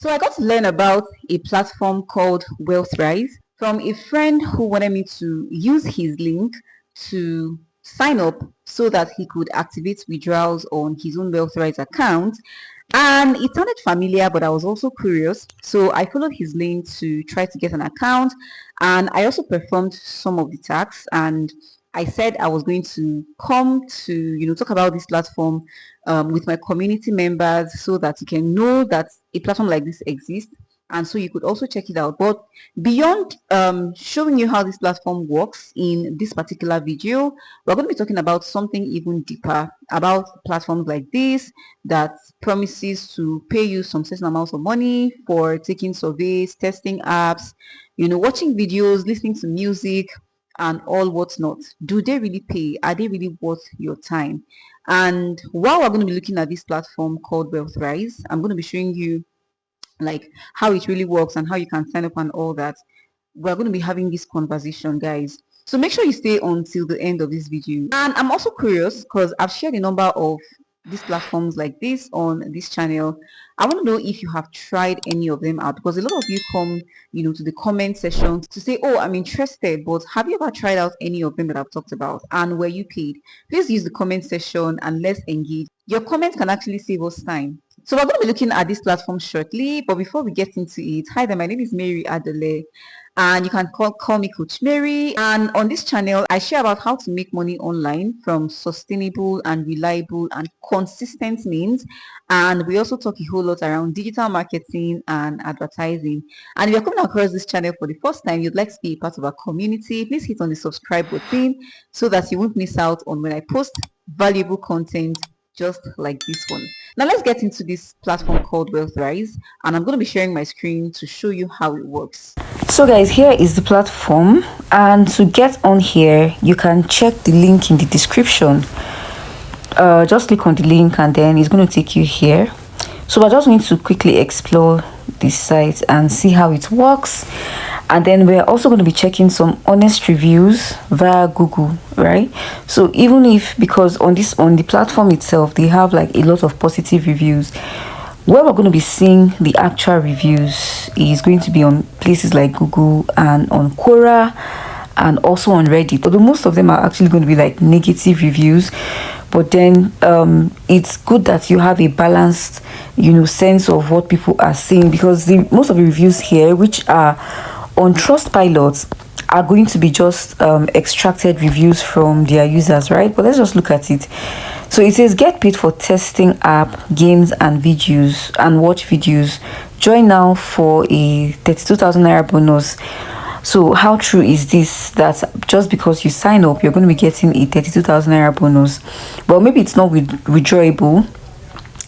So I got to learn about a platform called Wealthrise from a friend who wanted me to use his link to sign up so that he could activate withdrawals on his own Wealthrise account. And it sounded familiar, but I was also curious. So I followed his link to try to get an account. And I also performed some of the tasks. And I said I was going to come to, talk about this platform with my community members so that you can know that a platform like this exists. And so you could also check it out. But beyond showing you how this platform works in this particular video, we're going to be talking about something even deeper about platforms like this that promises to pay you some certain amounts of money for taking surveys, testing apps, watching videos, listening to music, and all what's not. Do they really pay? Are they really worth your time? And while we're going to be looking at this platform called Wealthrise, I'm going to be showing you like how it really works and how you can sign up and all that. We're going to be having this conversation, guys. So make sure you stay until the end of this video. And I'm also curious because I've shared a number of these platforms like this on this channel. I want to know if you have tried any of them out, because a lot of you come to the comment section to say, oh, I'm interested, but have you ever tried out any of them that I've talked about, and were you paid? Please use the comment section and let's engage. Your comments can actually save us time. So we're going to be looking at this platform shortly, but before we get into it, hi there, my name is Mary Adele, and you can call me Coach Mary. And on this channel, I share about how to make money online from sustainable and reliable and consistent means. And we also talk a whole lot around digital marketing and advertising. And if you're coming across this channel for the first time, you'd like to be a part of our community, please hit on the subscribe button so that you won't miss out on when I post valuable content just like this one. Now let's get into this platform called Wealthrise, and I'm going to be sharing my screen to show you how it works. So guys, here is the platform, and to get on here you can check the link in the description. Just click on the link and then it's going to take you here. So we're just going to quickly explore this site and see how it works, and then we're also going to be checking some honest reviews via Google, right? So even if, because on the platform itself they have like a lot of positive reviews, where we're going to be seeing the actual reviews is going to be on places like Google and on Quora and also on Reddit. Although most of them are actually going to be like negative reviews, but then it's good that you have a balanced sense of what people are saying, because most of the reviews here, which are on Trustpilot, are going to be just extracted reviews from their users, right? But let's just look at it. So it says, get paid for testing app, games and videos and watch videos. Join now for a 32,000 naira bonus. So how true is this, that just because you sign up you're going to be getting a 32,000 naira bonus? Well, maybe it's not withdrawable,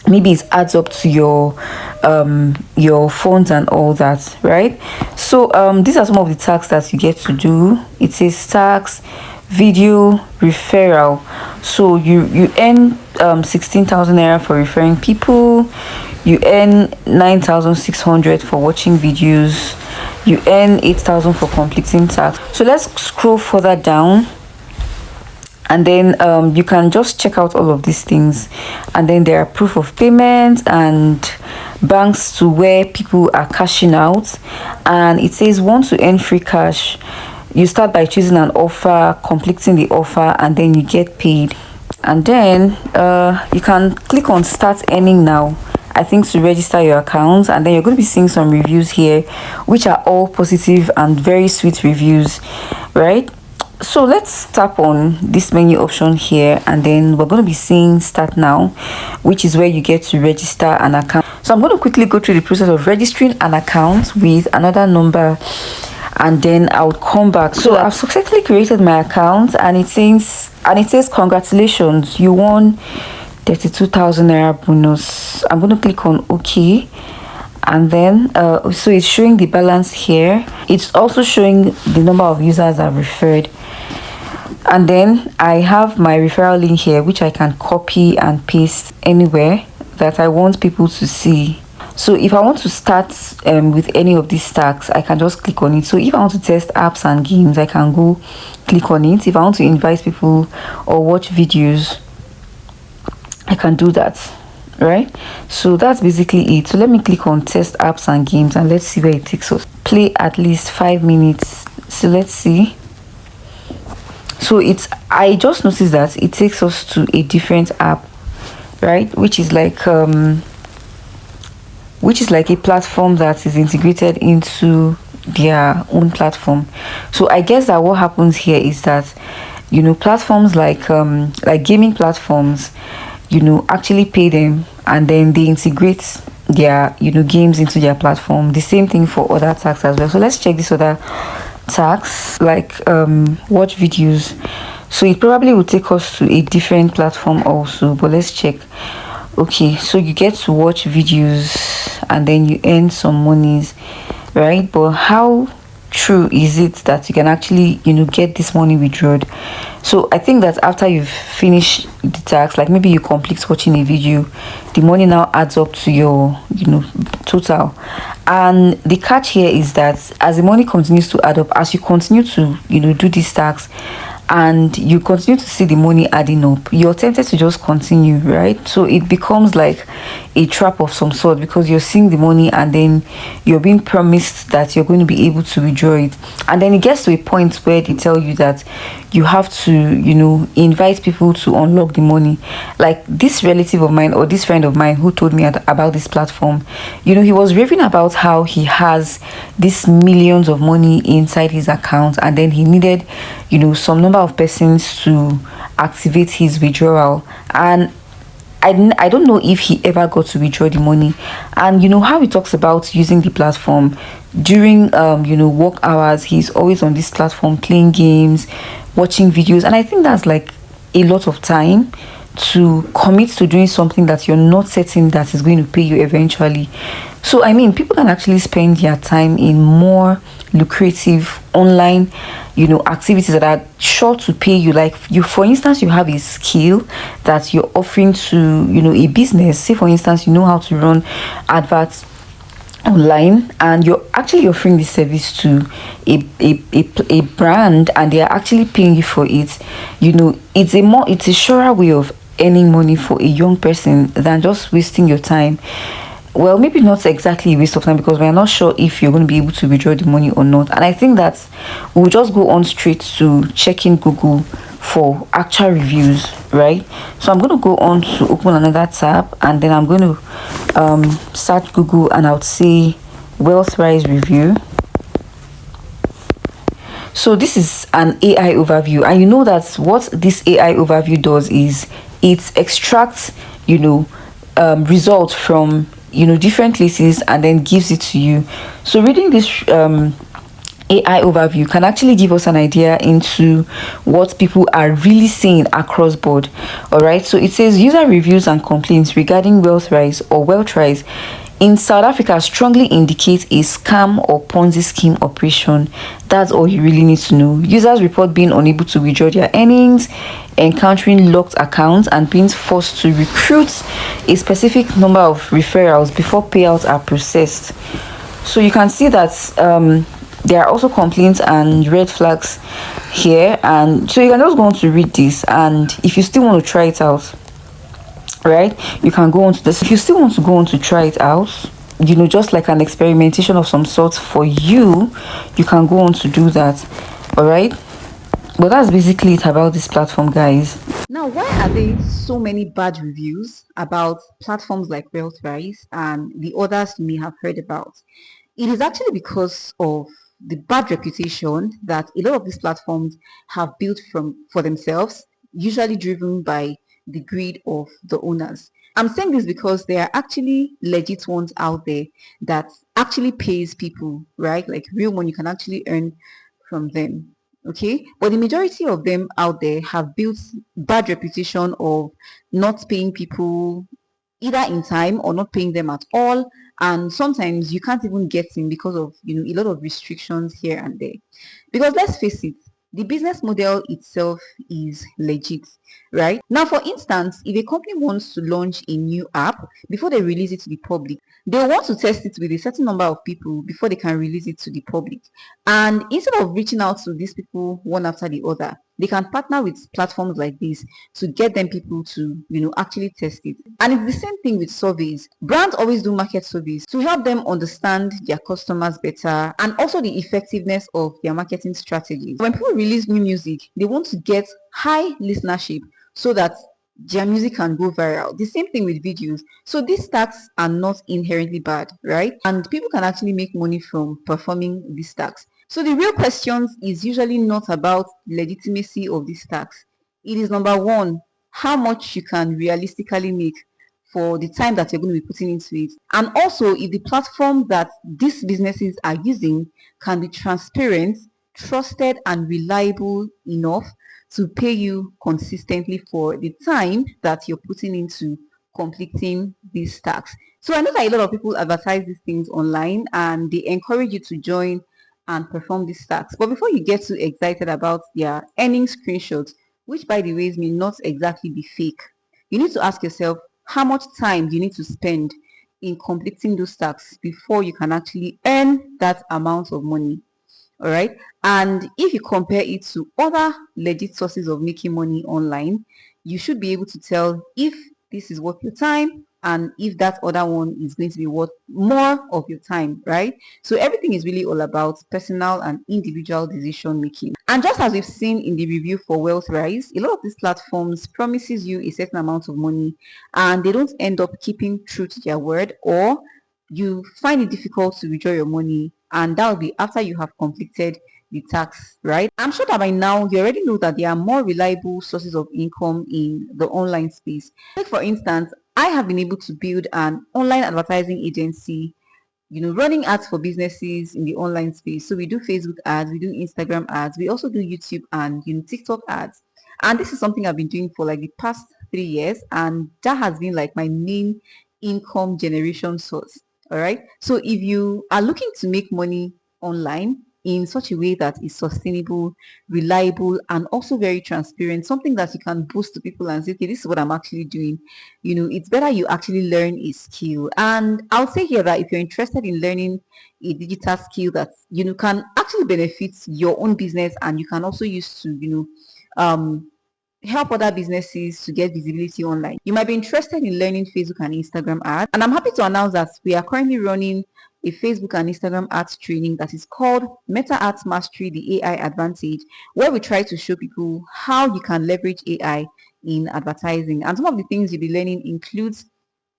maybe it adds up to your funds and all that, right? So these are some of the tasks that you get to do. It says tax, video, referral. So you earn 16,000 naira for referring people, you earn 9,600 for watching videos, you earn 8,000 for completing tasks. So let's scroll further down, and then you can just check out all of these things, and then there are proof of payment and banks to where people are cashing out. And it says, want to earn free cash, you start by choosing an offer, completing the offer, and then you get paid. And then you can click on start earning now, I think, to register your account. And then you're going to be seeing some reviews here which are all positive and very sweet reviews, right? So let's tap on this menu option here, and then we're going to be seeing start now, which is where you get to register an account. So I'm going to quickly go through the process of registering an account with another number, and then I'll come back. So I've successfully created my account, and it says congratulations, you won 32,000 naira bonus. I'm going to click on OK, and then so it's showing the balance here. It's also showing the number of users I've referred, and then I have my referral link here, which I can copy and paste anywhere that I want people to see. So if I want to start with any of these stacks, I can just click on it. So if I want to test apps and games, I can go click on it. If I want to invite people or watch videos, I can do that, right? So that's basically it. So let me click on test apps and games and let's see where it takes us. Play at least 5 minutes. So let's see. So it's, I just noticed that it takes us to a different app, right? Which is like a platform that is integrated into their own platform. So I guess that what happens here is that, platforms like gaming platforms, actually pay them and then they integrate their games into their platform. The same thing for other tags as well. So let's check this other tags like watch videos. So it probably will take us to a different platform also, but let's check. Okay, so you get to watch videos and then you earn some monies, right? But how true is it that you can actually get this money withdrawn? So I think that after you've finished the task, like maybe you complete watching a video, the money now adds up to your total. And the catch here is that as the money continues to add up, as you continue to do these tasks and you continue to see the money adding up, you're tempted to just continue, right? So it becomes like a trap of some sort because you're seeing the money and then you're being promised that you're going to be able to withdraw it, and then it gets to a point where they tell you that you have to invite people to unlock the money. Like this relative of mine or this friend of mine who told me about this platform, he was raving about how he has this millions of money inside his account and then he needed some number of persons to activate his withdrawal. And I don't know if he ever got to withdraw the money. And how he talks about using the platform during work hours, he's always on this platform playing games, watching videos, and I think that's like a lot of time to commit to doing something that you're not certain that is going to pay you eventually. So I mean, people can actually spend their time in more lucrative online activities that are sure to pay you. Like you, for instance, you have a skill that you're offering to a business. Say for instance, you know how to run adverts online and you're actually offering this service to a brand and they are actually paying you for it. It's a surer way of earning money for a young person than just wasting your time. Well, maybe not exactly a waste of time because we're not sure if you're going to be able to withdraw the money or not. And I think that we'll just go on straight to checking Google for actual reviews, right? So I'm going to go on to open another tab and then I'm going to search Google and I would say Wealthrise review. So this is an AI overview, and you know that what this AI overview does is it extracts results from different places and then gives it to you. So reading this AI overview can actually give us an idea into what people are really saying across board. All right, so it says user reviews and complaints regarding Wealthrise or Wealthrise in South Africa strongly indicate a scam or Ponzi scheme operation. That's all you really need to know. Users report being unable to withdraw their earnings, encountering locked accounts, and being forced to recruit a specific number of referrals before payouts are processed. So you can see that there are also complaints and red flags here, and so you can just go on to read this, and if you still want to try it out, right, you can go on to this. If you still want to go on to try it out, just like an experimentation of some sort for you, you can go on to do that. All right, but that's basically it about this platform, guys. Now, why are there so many bad reviews about platforms like Wealthrise and the others you may have heard about? It is actually because of the bad reputation that a lot of these platforms have built for themselves, usually driven by the greed of the owners. I'm saying this because there are actually legit ones out there that actually pays people, right? Like real money you can actually earn from them. Okay, but the majority of them out there have built bad reputation of not paying people either in time or not paying them at all, and sometimes you can't even get in because of a lot of restrictions here and there. Because let's face it, the business model itself is legit, right? Now, for instance, if a company wants to launch a new app, before they release it to the public, they want to test it with a certain number of people before they can release it to the public. And instead of reaching out to these people one after the other, they can partner with platforms like this to get them people to, actually test it. And it's the same thing with surveys. Brands always do market surveys to help them understand their customers better and also the effectiveness of their marketing strategies. When people release new music, they want to get high listenership so that their music can go viral. The same thing with videos. So these tags are not inherently bad, right? And people can actually make money from performing these tags. So the real questions is usually not about legitimacy of these tags. It is number one, how much you can realistically make for the time that you're going to be putting into it. And also if the platform that these businesses are using can be transparent, trusted, and reliable enough to pay you consistently for the time that you're putting into completing these tasks. So I know that a lot of people advertise these things online and they encourage you to join and perform these tasks. But before you get too excited about their earning screenshots, which by the way may not exactly be fake, you need to ask yourself how much time you need to spend in completing those tasks before you can actually earn that amount of money. All right. And if you compare it to other legit sources of making money online, you should be able to tell if this is worth your time and if that other one is going to be worth more of your time, right? So everything is really all about personal and individual decision making. And just as we've seen in the review for Wealthrise, a lot of these platforms promises you a certain amount of money and they don't end up keeping true to their word, or you find it difficult to withdraw your money, and that will be after you have completed the tax, right? I'm sure that by now you already know that there are more reliable sources of income in the online space. Like for instance, I have been able to build an online advertising agency, running ads for businesses in the online space. So we do Facebook ads, we do Instagram ads, we also do YouTube and TikTok ads. And this is something I've been doing for like the past 3 years, and that has been like my main income generation source. All right. So if you are looking to make money online in such a way that is sustainable, reliable, and also very transparent, something that you can boast to people and say, okay, this is what I'm actually doing, it's better you actually learn a skill. And I'll say here that if you're interested in learning a digital skill that can actually benefit your own business and you can also use to help other businesses to get visibility online, you might be interested in learning Facebook and Instagram ads. And I'm happy to announce that we are currently running a Facebook and Instagram ads training that is called Meta Ads Mastery, the AI Advantage, where we try to show people how you can leverage AI in advertising. And some of the things you'll be learning includes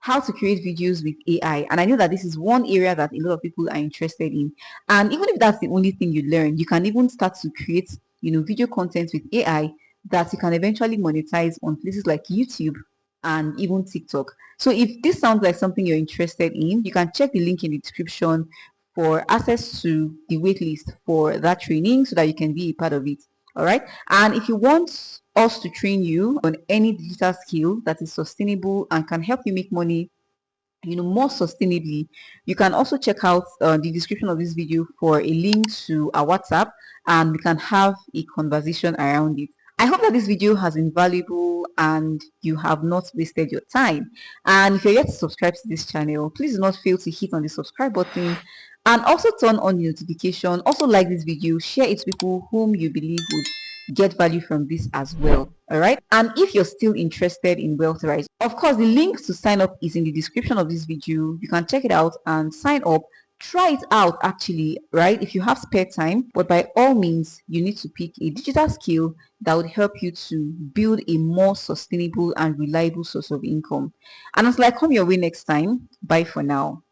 how to create videos with AI. And I know that this is one area that a lot of people are interested in. And even if that's the only thing you learn, you can even start to create, video content with AI that you can eventually monetize on places like YouTube and even TikTok. So if this sounds like something you're interested in, you can check the link in the description for access to the waitlist for that training so that you can be a part of it. All right. And if you want us to train you on any digital skill that is sustainable and can help you make money more sustainably, you can also check out the description of this video for a link to our WhatsApp, and we can have a conversation around it. I hope that this video has been valuable and you have not wasted your time. And if you're yet to subscribe to this channel, please do not fail to hit on the subscribe button and also turn on the notification. Also like this video, share it to people whom you believe would get value from this as well. All right. And if you're still interested in Wealthrise, of course the link to sign up is in the description of this video. You can check it out and sign up. Try it out actually, right? If you have spare time, but by all means you need to pick a digital skill that would help you to build a more sustainable and reliable source of income. And until I come your way next time, bye for now.